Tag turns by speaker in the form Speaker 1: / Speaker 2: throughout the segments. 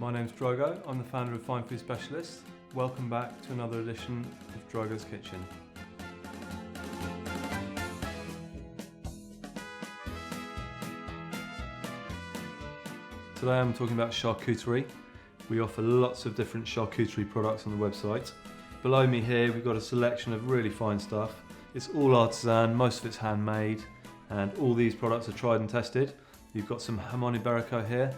Speaker 1: My name's Drogo, I'm the founder of Fine Food Specialist. Welcome back to another edition of Drogo's Kitchen. Today I'm talking about charcuterie. We offer lots of different charcuterie products on the website. Below me here we've got a selection of really fine stuff. It's all artisan, most of it's handmade, and all these products are tried and tested. You've got some jamon iberico here.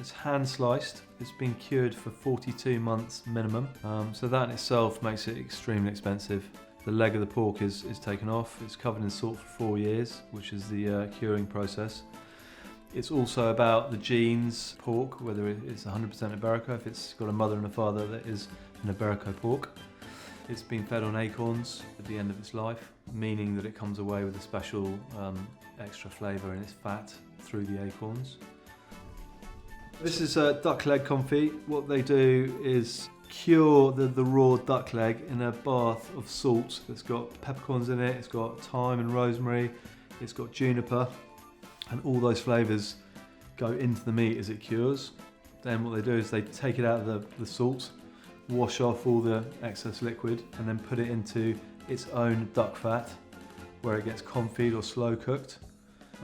Speaker 1: It's hand sliced, it's been cured for 42 months minimum, so that in itself makes it extremely expensive. The leg of the pork is taken off, it's covered in salt for 4 years, which is the curing process. It's also about the genes pork, whether it's 100% Iberico, if it's got a mother and a father that is an Iberico pork. It's been fed on acorns at the end of its life, meaning that it comes away with a special extra flavour in its fat through the acorns. This is a duck leg confit. What they do is cure the raw duck leg in a bath of salt. It's got peppercorns in it, it's got thyme and rosemary, it's got juniper, and all those flavours go into the meat as it cures. Then what they do is they take it out of the salt, wash off all the excess liquid, and then put it into its own duck fat, where it gets confit or slow cooked.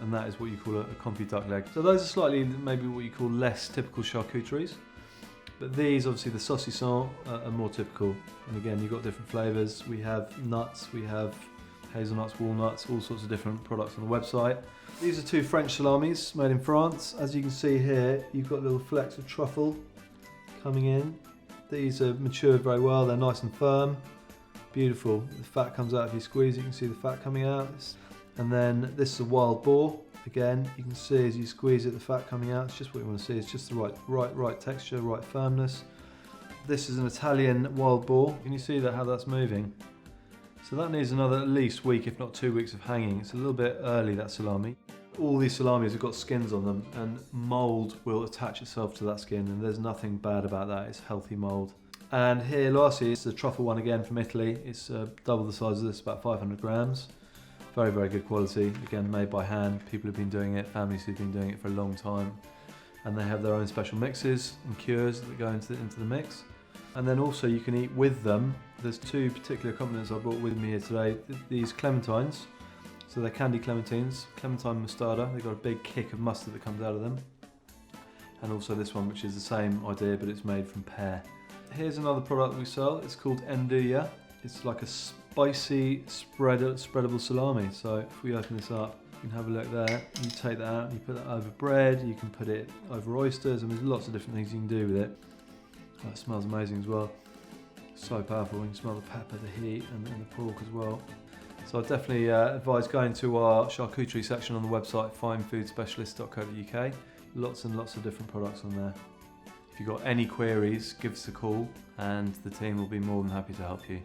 Speaker 1: And that is what you call a confit duck leg. So those are slightly maybe what you call less typical charcuteries, but these, obviously the saucissons, are more typical. And again, you've got different flavours. We have nuts, we have hazelnuts, walnuts, all sorts of different products on the website. These are 2 French salamis made in France. As you can see here, you've got little flecks of truffle coming in. These are matured very well, they're nice and firm. Beautiful. The fat comes out if you squeeze, you can see the fat coming out. And then this is a wild boar. Again, you can see as you squeeze it, the fat coming out. It's just what you want to see. It's just the right texture, right firmness. This is an Italian wild boar. Can you see how that's moving? So that needs another at least week, if not 2 weeks of hanging. It's a little bit early, that salami. All these salamis have got skins on them, and mould will attach itself to that skin, and there's nothing bad about that. It's healthy mould. And here, lastly, it's the truffle one again from Italy. It's double the size of this, about 500 grams. Very, very good quality. Again, made by hand. People have been doing it, families who've been doing it for a long time. And they have their own special mixes and cures that go into the mix. And then also you can eat with them. There's 2 particular accompaniments I brought with me here today. These clementines. So they're candy clementines. Clementine mostarda. They've got a big kick of mustard that comes out of them. And also this one, which is the same idea, but it's made from pear. Here's another product that we sell. It's called NDUJA. It's like a spicy spreadable salami. So if we open this up, you can have a look there. You take that out, you put that over bread, you can put it over oysters, and there's lots of different things you can do with it. Oh, it smells amazing as well. So powerful. You can smell the pepper, the heat, and the pork as well. So I definitely advise going to our charcuterie section on the website, finefoodspecialist.co.uk. Lots and lots of different products on there. If you've got any queries, give us a call and the team will be more than happy to help you.